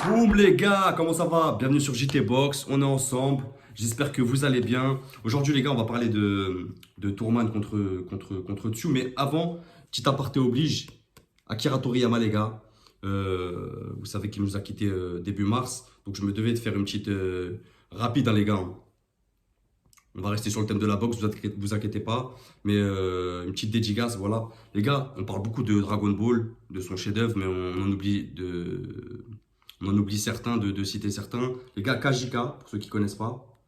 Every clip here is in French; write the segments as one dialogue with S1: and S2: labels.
S1: Boum les gars, comment ça va? Bienvenue sur JT Box, on est ensemble. J'espère que vous allez bien. Aujourd'hui les gars, on va parler de Tourman contre Tsu. Mais avant, petit aparté oblige, Akira Toriyama les gars. Vous savez qu'il nous a quitté début mars. Donc je me devais de faire une petite rapide hein, les gars. On va rester sur le thème de la boxe, vous inquiétez pas. Mais une petite dédicace, voilà. Les gars, on parle beaucoup de Dragon Ball, de son chef-d'œuvre, mais on en oublie certains, de citer certains. Les gars, Kajika, pour ceux qui ne connaissent pas,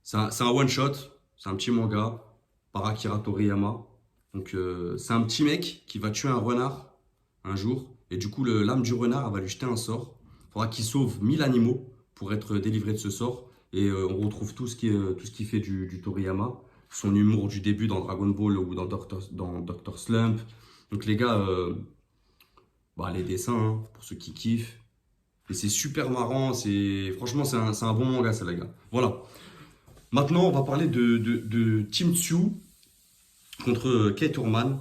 S1: c'est un one-shot, c'est un petit manga par Akira Toriyama. Donc, c'est un petit mec qui va tuer un renard un jour. Et du coup, l'âme du renard, elle va lui jeter un sort. Il faudra qu'il sauve 1000 animaux pour être délivré de ce sort. Et on retrouve tout ce qui fait du Toriyama. Son humour du début dans Dragon Ball ou dans Dr. Slump. Donc, les gars, les dessins, hein, pour ceux qui kiffent. Et c'est super marrant, franchement c'est un bon manga ça les gars. Voilà. Maintenant on va parler de Team Tsu contre Kate Urman.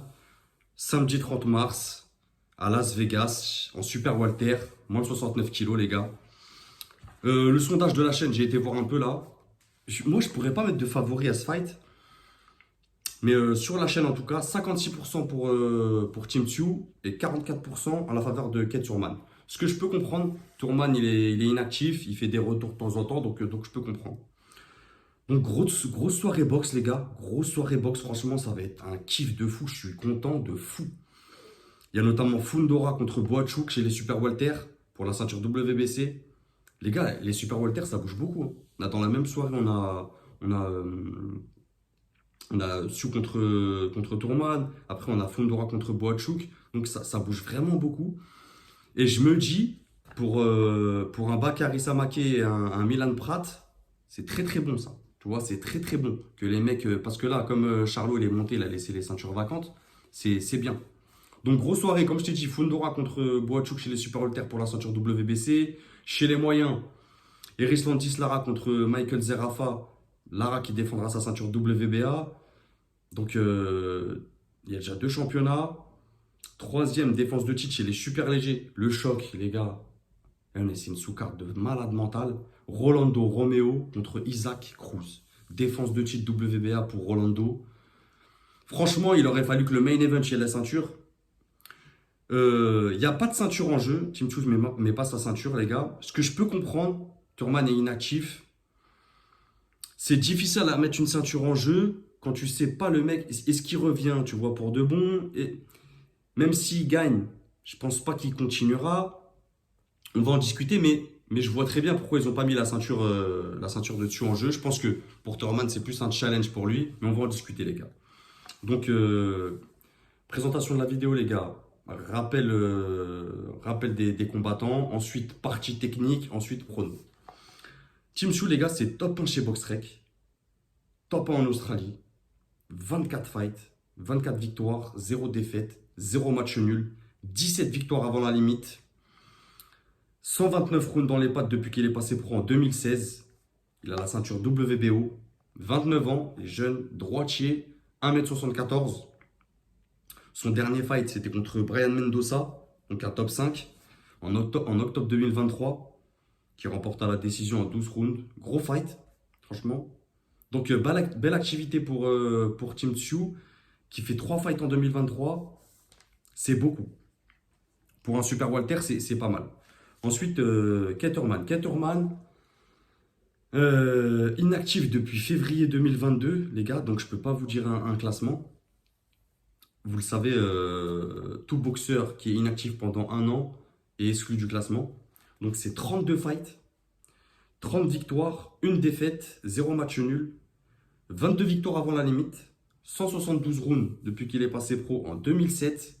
S1: Samedi 30 mars à Las Vegas en Super Walter, moins de 69 kilos les gars. Le sondage de la chaîne, j'ai été voir un peu là. Moi je pourrais pas mettre de favori à ce fight. Mais sur la chaîne en tout cas, 56% pour Team Tsu et 44% en la faveur de Kate Urman. Ce que je peux comprendre, Tourman il est inactif, il fait des retours de temps en temps, donc je peux comprendre. Donc grosse soirée boxe les gars, grosse soirée boxe, franchement ça va être un kiff de fou, je suis content de fou. Il y a notamment Fundora contre Boachuk chez les Super Walter pour la ceinture WBC. Les gars, les Super Walter ça bouge beaucoup. Hein. Là, dans la même soirée, on a Tsu contre Tourman, après on a Fundora contre Boachuk, donc ça bouge vraiment beaucoup. Et je me dis, pour un Bakary Samake et un Milan Pratt, c'est très très bon ça. Tu vois, c'est très très bon. Que les mecs, parce que là, comme Charlot il est monté, il a laissé les ceintures vacantes, c'est bien. Donc grosse soirée, comme je t'ai dit, Fundora contre Boachuk chez les Super Walter pour la ceinture WBC. Chez les moyens, Erislantis Lara contre Michael Zerafa. Lara qui défendra sa ceinture WBA. Donc il y a déjà 2 championnats. Troisième défense de titre chez les super légers. Le choc, les gars. C'est une sous-carte de malade mental. Rolando Romeo contre Isaac Cruz. Défense de titre WBA pour Rolando. Franchement, il aurait fallu que le main event chez la ceinture. Il n'y a pas de ceinture en jeu. Team Tsu ne met pas sa ceinture, les gars. Ce que je peux comprendre, Turman est inactif. C'est difficile à mettre une ceinture en jeu quand tu sais pas le mec. Est-ce qu'il revient, tu vois, pour de bon et même s'il gagne, je pense pas qu'il continuera. On va en discuter, mais je vois très bien pourquoi ils n'ont pas mis la ceinture de Tsu en jeu. Je pense que pour Thurman, c'est plus un challenge pour lui, mais on va en discuter, les gars. Donc, présentation de la vidéo, les gars. Rappel des combattants. Ensuite, partie technique. Ensuite, prono. Team Tsu, les gars, c'est top 1 chez BoxRec. Top 1 en Australie. 24 fights, 24 victoires, 0 défaite. 0 match nul, 17 victoires avant la limite, 129 rounds dans les pattes depuis qu'il est passé pro en 2016. Il a la ceinture WBO, 29 ans, les jeunes, droitier, 1m74. Son dernier fight, c'était contre Brian Mendoza, donc un top 5, en octobre 2023, qui remporta la décision en 12 rounds. Gros fight, franchement. Donc, belle activité pour Team Tsu, qui fait 3 fights en 2023. C'est beaucoup. Pour un Super Walter, c'est pas mal. Ensuite, Kate Urman. Kate Urman, inactif depuis février 2022, les gars. Donc, je ne peux pas vous dire un classement. Vous le savez, tout boxeur qui est inactif pendant 1 an est exclu du classement. Donc, c'est 32 fights, 30 victoires, 1 défaite, 0 match nul, 22 victoires avant la limite, 172 rounds depuis qu'il est passé pro en 2007.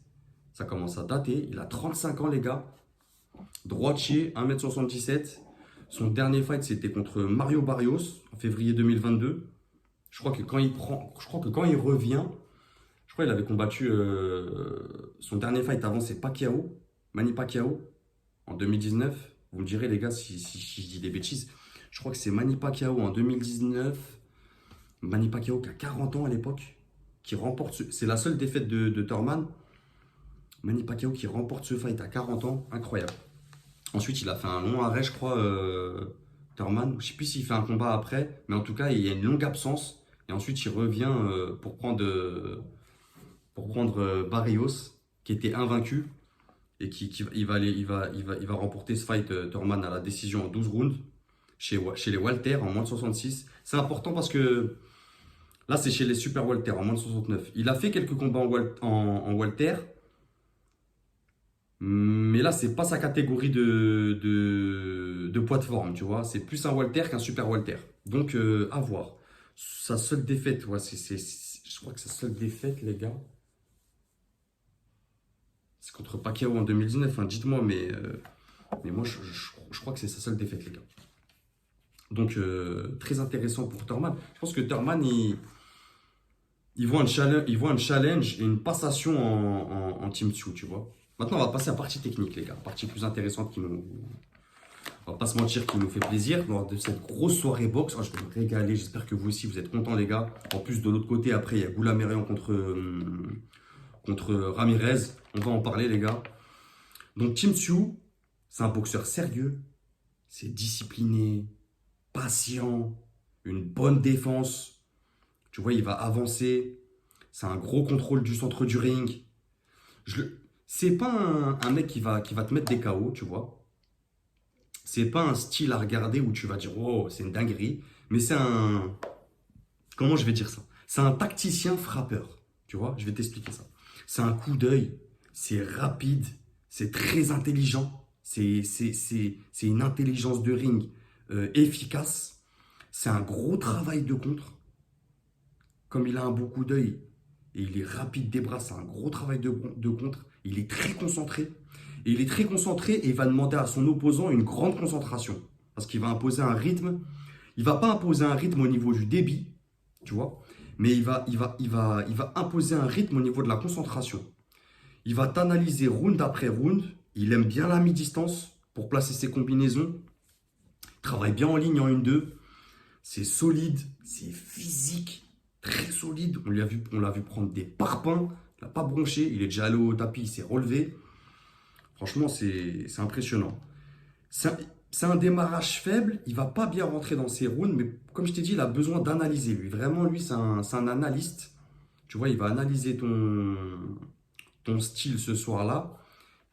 S1: Ça commence à dater. Il a 35 ans, les gars. Droitier, 1m77. Son dernier fight, c'était contre Mario Barrios en février 2022. Je crois que quand il revient, je crois qu'il avait combattu son dernier fight avant, c'est Pacquiao, Manny Pacquiao, en 2019. Vous me direz, les gars, si je dis des bêtises. Je crois que c'est Manny Pacquiao en 2019. Manny Pacquiao qui a 40 ans à l'époque, qui remporte. C'est la seule défaite de Thurman. Manny Pacquiao qui remporte ce fight à 40 ans, incroyable. Ensuite, il a fait un long arrêt, je crois, Thurman. Je sais plus s'il fait un combat après, mais en tout cas, il y a une longue absence. Et ensuite, il revient pour prendre Barrios, qui était invaincu et il va remporter ce fight Thurman à la décision en 12 rounds chez les Walter en moins de 66. C'est important parce que là, c'est chez les Super Walter en moins de 69. Il a fait quelques combats en Walter, mais là, c'est pas sa catégorie de poids de forme, tu vois. C'est plus un Walter qu'un Super Walter. Donc, à voir. Sa seule défaite, ouais, je crois que sa seule défaite, les gars, c'est contre Pacquiao en 2019. Hein, dites-moi, mais moi, je crois que c'est sa seule défaite, les gars. Donc, très intéressant pour Thurman. Je pense que Thurman, il voit un challenge et une passation en Team Tsu, tu vois. Maintenant, on va passer à la partie technique, les gars. La partie plus intéressante on va pas se mentir, qui nous fait plaisir. Lors de cette grosse soirée boxe, oh, je vais me régaler. J'espère que vous aussi, vous êtes contents, les gars. En plus, de l'autre côté, après, il y a Goulamirian contre Ramirez. On va en parler, les gars. Donc, Team Tsu, c'est un boxeur sérieux. C'est discipliné, patient, une bonne défense. Tu vois, il va avancer. C'est un gros contrôle du centre du ring. C'est pas un mec qui va te mettre des KO, tu vois. C'est pas un style à regarder où tu vas dire, oh, c'est une dinguerie. Mais c'est un. Comment je vais dire ça? C'est un tacticien frappeur. Tu vois, je vais t'expliquer ça. C'est un coup d'œil. C'est rapide. C'est très intelligent. C'est une intelligence de ring efficace. C'est un gros travail de contre. Comme il a un beau coup d'œil et il est rapide des bras, c'est un gros travail de contre. Il est très concentré. Et il est très concentré et il va demander à son opposant une grande concentration. Parce qu'il va imposer un rythme. Il va pas imposer un rythme au niveau du débit, tu vois, mais il va imposer un rythme au niveau de la concentration. Il va t'analyser round après round. Il aime bien la mi-distance pour placer ses combinaisons. Il travaille bien en ligne en 1-2. C'est solide, c'est physique, très solide. On l'a vu prendre des parpaings. Il n'a pas bronché. Il est déjà allé au tapis, il s'est relevé. Franchement, c'est impressionnant. C'est un démarrage faible. Il va pas bien rentrer dans ses rounds. Mais comme je t'ai dit, il a besoin d'analyser lui. Vraiment, lui, c'est un analyste. Tu vois, il va analyser ton style ce soir-là.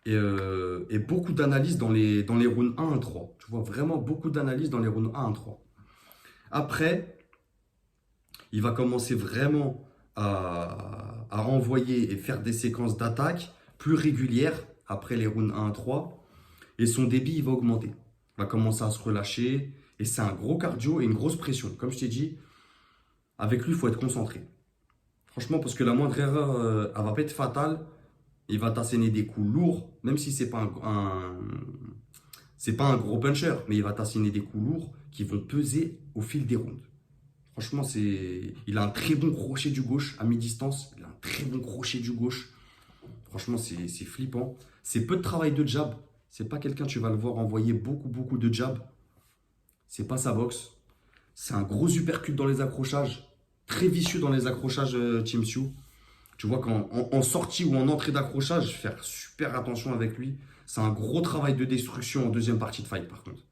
S1: Et beaucoup d'analyse dans les rounds 1 à 3. Tu vois, vraiment beaucoup d'analyse dans les rounds 1 à 3. Après, il va commencer vraiment à renvoyer et faire des séquences d'attaque plus régulières après les rounds 1 à 3. Et son débit, il va augmenter. Il va commencer à se relâcher. Et c'est un gros cardio et une grosse pression. Comme je t'ai dit, avec lui, il faut être concentré. Franchement, parce que la moindre erreur, elle va pas être fatale. Il va t'asséner des coups lourds, même si c'est pas un gros puncher, mais il va t'asséner des coups lourds qui vont peser au fil des rounds. Franchement, il a un très bon crochet du gauche à mi-distance. Il a un très bon crochet du gauche. Franchement, c'est flippant. C'est peu de travail de jab. C'est pas quelqu'un, tu vas le voir envoyer beaucoup de jab. C'est pas sa boxe. C'est un gros uppercut dans les accrochages. Très vicieux dans les accrochages, Team Tsu. Tu vois qu'en sortie ou en entrée d'accrochage, faire super attention avec lui. C'est un gros travail de destruction en deuxième partie de fight, par contre.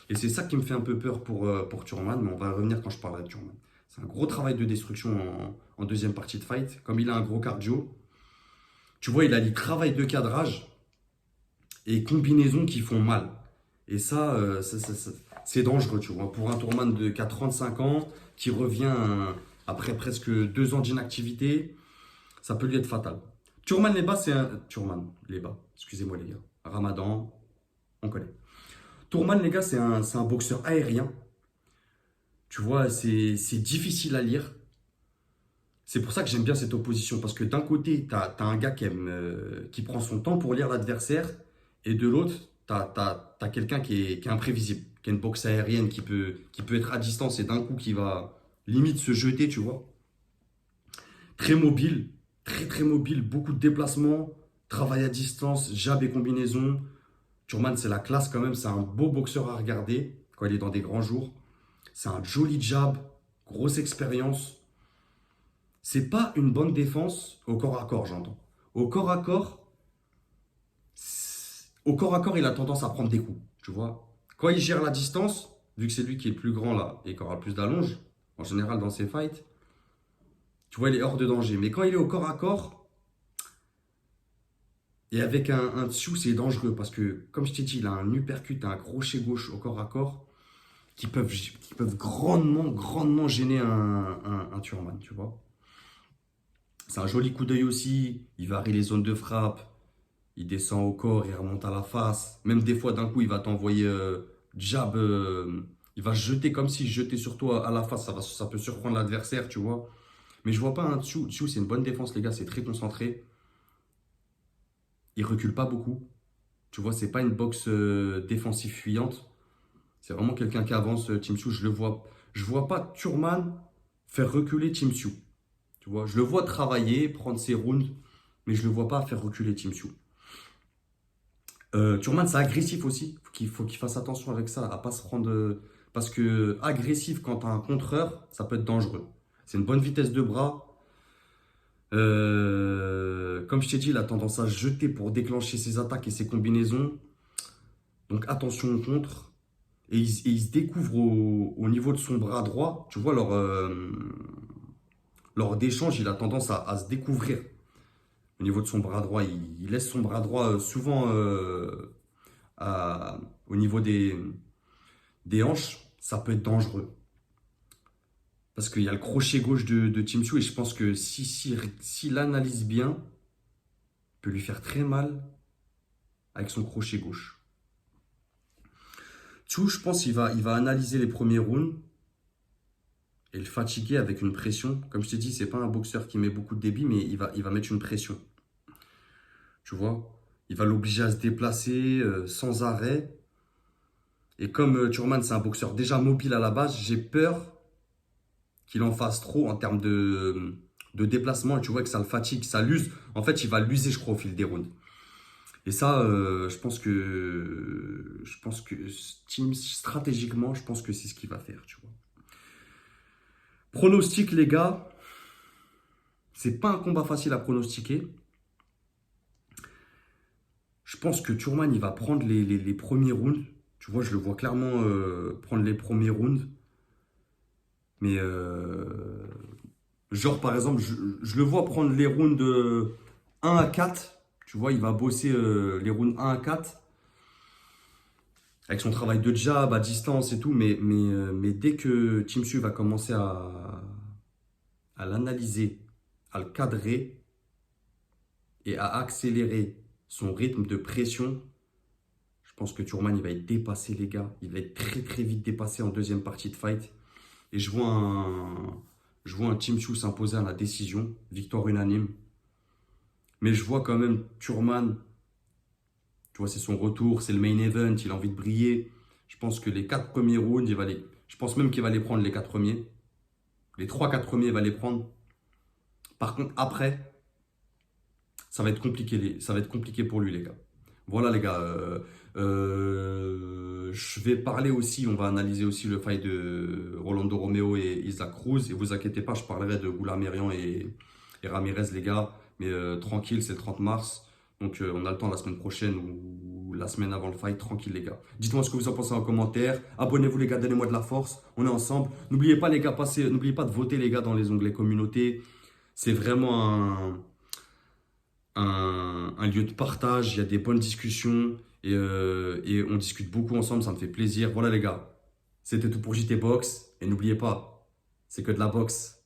S1: Et c'est ça qui me fait un peu peur pour Thurman, mais on va revenir quand je parlerai de Thurman. C'est un gros travail de destruction en deuxième partie de fight. Comme il a un gros cardio, tu vois, il a du travail de cadrage et combinaisons qui font mal. Et ça, c'est dangereux, tu vois. Pour un Thurman qui a 35 ans, qui revient après presque 2 ans d'inactivité, ça peut lui être fatal. Thurman Leba, c'est un. Thurman Leba, excusez-moi les gars. Ramadan, on connaît. Thurman, les gars, c'est un boxeur aérien. Tu vois, c'est difficile à lire. C'est pour ça que j'aime bien cette opposition. Parce que d'un côté, tu as un gars qui prend son temps pour lire l'adversaire. Et de l'autre, tu as quelqu'un qui est imprévisible. Qui a une boxe aérienne qui peut être à distance et d'un coup qui va limite se jeter, tu vois. Très mobile, très mobile, beaucoup de déplacements, travail à distance, jab et combinaison. Thurman, c'est la classe quand même. C'est un beau boxeur à regarder quand il est dans des grands jours. C'est un joli jab, grosse expérience. C'est pas une bonne défense au corps à corps, j'entends. Au corps à corps, au corps à corps, il a tendance à prendre des coups, tu vois. Quand il gère la distance, vu que c'est lui qui est le plus grand là et qui aura le plus d'allonge, en général dans ses fights, tu vois, il est hors de danger. Mais quand il est au corps à corps, et avec un dessous, c'est dangereux parce que, comme je t'ai dit, il a un uppercut, un crochet gauche au corps à corps qui peuvent grandement, grandement gêner un Turman, tu vois. C'est un joli coup d'œil aussi. Il varie les zones de frappe. Il descend au corps, il remonte à la face. Même des fois, d'un coup, il va t'envoyer jab. Il va jeter comme s'il jetait sur toi à la face. Ça peut surprendre l'adversaire, tu vois. Mais je vois pas un Tsu. Tsu, c'est une bonne défense, les gars. C'est très concentré. Il recule pas beaucoup. Tu vois, c'est pas une boxe défensive fuyante. C'est vraiment quelqu'un qui avance, Tim Tszyu. Je vois pas Turman faire reculer Tim Tszyu. Tu vois, je le vois travailler, prendre ses rounds, mais je le vois pas faire reculer Tim Tszyu. Turman, c'est agressif aussi. Faut qu'il fasse attention avec ça, à pas se prendre. Parce que agressif, quand tu as un contreur, ça peut être dangereux. C'est une bonne vitesse de bras. Comme je t'ai dit, il a tendance à jeter pour déclencher ses attaques et ses combinaisons. Donc attention au contre. Et il se découvre au niveau de son bras droit. Tu vois, lors d'échanges, il a tendance à se découvrir. Au niveau de son bras droit, il laisse son bras droit souvent au niveau des hanches. Ça peut être dangereux. Parce qu'il y a le crochet gauche de Tim Tszyu. Et je pense que s'il analyse bien, il peut lui faire très mal avec son crochet gauche. Tszyu, je pense qu'il va analyser les premiers rounds et le fatiguer avec une pression. Comme je t'ai dit, c'est pas un boxeur qui met beaucoup de débit, mais il va mettre une pression. Tu vois? Il va l'obliger à se déplacer sans arrêt. Et comme Turman, c'est un boxeur déjà mobile à la base, j'ai peur qu'il en fasse trop en termes de déplacement. Et tu vois que ça le fatigue, ça l'use. En fait, il va l'user, je crois, au fil des rounds. Et ça, je pense que Team, stratégiquement, je pense que c'est ce qu'il va faire, tu vois. Pronostic, les gars, c'est pas un combat facile à pronostiquer. Je pense que Turman, il va prendre les premiers rounds. Tu vois, je le vois clairement prendre les premiers rounds. Mais, genre, par exemple, je le vois prendre les rounds 1 à 4. Tu vois, il va bosser les rounds 1 à 4. Avec son travail de jab à distance et tout. Mais dès que Tim Tszyu va commencer à l'analyser, à le cadrer et à accélérer son rythme de pression, je pense que Turman, il va être dépassé, les gars. Il va être très, très vite dépassé en deuxième partie de fight. Et je vois un Tim Tszyu s'imposer à la décision. Victoire unanime. Mais je vois quand même Turman. Tu vois, c'est son retour. C'est le main event. Il a envie de briller. Je pense que les 4 premiers rounds, je pense même qu'il va les prendre les 4 premiers. Les 3-4 premiers, il va les prendre. Par contre, après, ça va être compliqué. Ça va être compliqué pour lui, les gars. Voilà, les gars. Je vais parler aussi, on va analyser aussi le fight de Rolando Romeo et Isaac Cruz. Et vous inquiétez pas, je parlerai de Goulamirian et Ramirez, les gars. Mais tranquille, c'est le 30 mars. Donc on a le temps la semaine prochaine ou la semaine avant le fight. Tranquille, les gars. Dites-moi ce que vous en pensez en commentaire. Abonnez-vous, les gars, donnez-moi de la force. On est ensemble. N'oubliez pas, les gars, n'oubliez pas de voter, les gars, dans les onglets communauté. C'est vraiment un lieu de partage, il y a des bonnes discussions et on discute beaucoup ensemble, ça me fait plaisir. Voilà, les gars, c'était tout pour JT Box et n'oubliez pas, c'est que de la boxe.